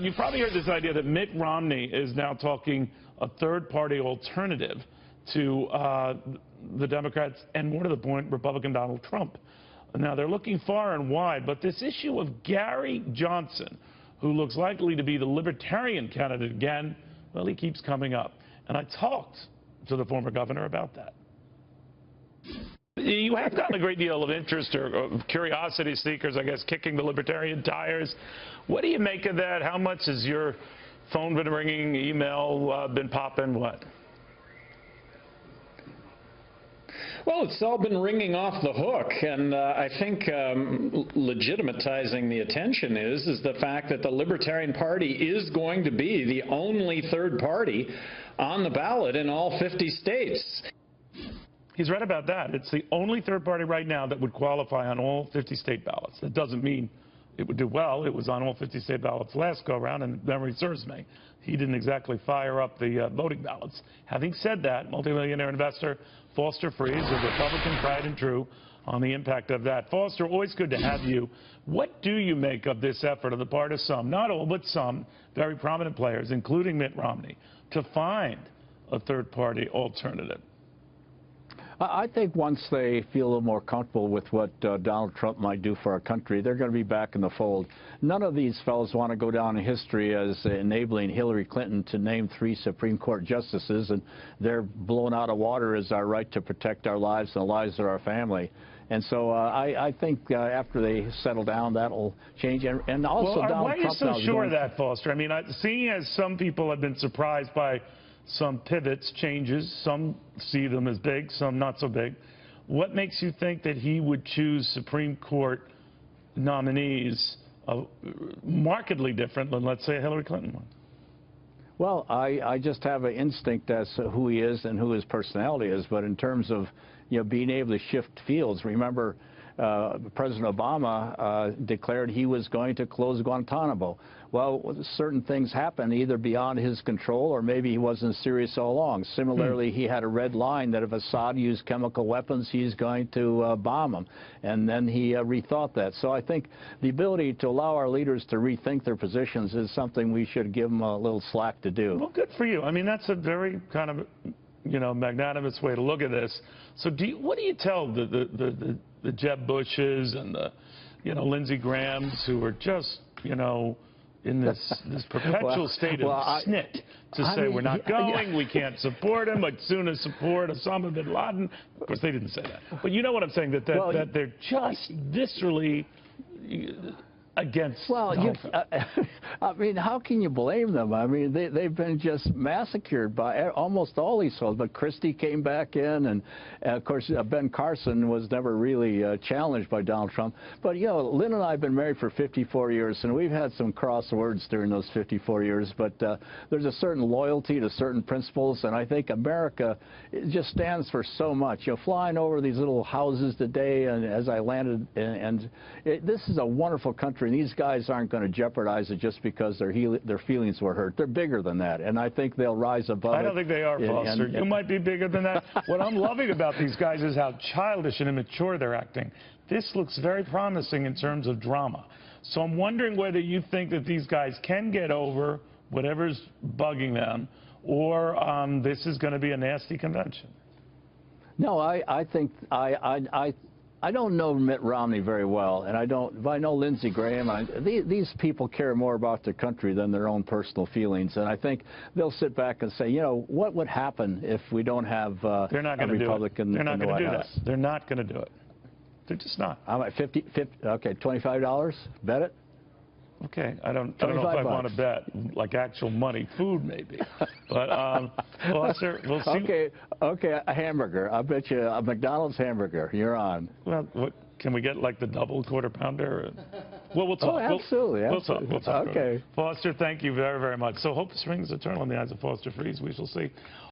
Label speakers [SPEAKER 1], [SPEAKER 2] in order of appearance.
[SPEAKER 1] you've probably heard this idea that Mitt Romney is now talking a third-party alternative to the Democrats and, more to the point, Republican Donald Trump. Now, they're looking far and wide, but this issue of Gary Johnson, who looks likely to be the Libertarian candidate again, well, he keeps coming up. And I talked to the former governor about that. You have gotten a great deal of interest or curiosity seekers, I guess, kicking the Libertarian tires. What do you make of that? How much has your phone been ringing, email been popping, what?
[SPEAKER 2] Well, it's all been ringing off the hook, and I think legitimatizing the attention is the fact that the Libertarian Party is going to be the only third party on the ballot in all 50 states.
[SPEAKER 1] He's right about that. It's the only third party right now that would qualify on all 50 state ballots. That doesn't mean it would do well. It was on all 50 state ballots last go-around, and memory serves me, he didn't exactly fire up the voting ballots. Having said that, multimillionaire investor Foster Friess is Republican tried and true on the impact of that. Foster, always good to have you. What do you make of this effort on the part of some, not all, but some very prominent players, including Mitt Romney, to find a third-party alternative?
[SPEAKER 3] I think once they feel a little more comfortable with what Donald Trump might do for our country, they're going to be back in the fold. None of these fellows want to go down in history as enabling Hillary Clinton to name 3 Supreme Court justices, and they're blown out of water as our right to protect our lives and the lives of our family. And so I think after they settle down, that'll change. And also,
[SPEAKER 1] well,
[SPEAKER 3] Donald
[SPEAKER 1] why are you
[SPEAKER 3] Trump
[SPEAKER 1] so sure of that, Foster? I mean, seeing as some people have been surprised by some pivots, changes, some see them as big, some not so big. What makes you think that he would choose Supreme Court nominees markedly different than, let's say, a Hillary Clinton one?
[SPEAKER 3] Well, I just have an instinct as to who he is and who his personality is. But in terms of, being able to shift fields, remember President Obama declared he was going to close Guantanamo. Well, certain things happened either beyond his control or maybe he wasn't serious all along. Similarly, he had a red line that if Assad used chemical weapons, he's going to bomb them. And then he rethought that. So I think the ability to allow our leaders to rethink their positions is something we should give them a little slack to do.
[SPEAKER 1] Well, good for you. I mean, that's a very kind of, magnanimous way to look at this. So what do you tell the Jeb Bushes and the, Lindsey Grahams who are just, in this perpetual state of snit to say we're not going, we can't support him, but sooner support Osama bin Laden. Of course, they didn't say that. But you know what I'm saying, that they're just viscerally against.
[SPEAKER 3] Well, I mean, how can you blame them? I mean, they've been just massacred by almost all these folks. But Christie came back in, and of course, Ben Carson was never really challenged by Donald Trump. But, Lynn and I have been married for 54 years, and we've had some cross words during those 54 years. But there's a certain loyalty to certain principles, and I think America just stands for so much. Flying over these little houses today, and as I landed, this is a wonderful country. And these guys aren't going to jeopardize it just because their feelings were hurt. They're bigger than that, and I think they'll rise above it.
[SPEAKER 1] I don't think they are, Foster. You might be bigger than that. What I'm loving about these guys is how childish and immature they're acting. This looks very promising in terms of drama. So I'm wondering whether you think that these guys can get over whatever's bugging them, or this is going to be a nasty convention.
[SPEAKER 3] No, I think I don't know Mitt Romney very well, and but I know Lindsey Graham. These people care more about their country than their own personal feelings, and I think they'll sit back and say, what would happen if we don't have a Republican in the White House?
[SPEAKER 1] They're not going to do it. They're just not.
[SPEAKER 3] I'm at 50, okay, $25. Bet it.
[SPEAKER 1] Okay, I don't know if I want to bet, like actual money, food maybe. But, Foster, we'll see.
[SPEAKER 3] Okay, a hamburger. I'll bet you a McDonald's hamburger. You're on.
[SPEAKER 1] Well, can we get like the double quarter pounder? Well, we'll talk.
[SPEAKER 3] Oh, absolutely.
[SPEAKER 1] We'll talk.
[SPEAKER 3] Okay.
[SPEAKER 1] Foster, thank you very, very much. So hope springs eternal in the eyes of Foster Friess. We shall see.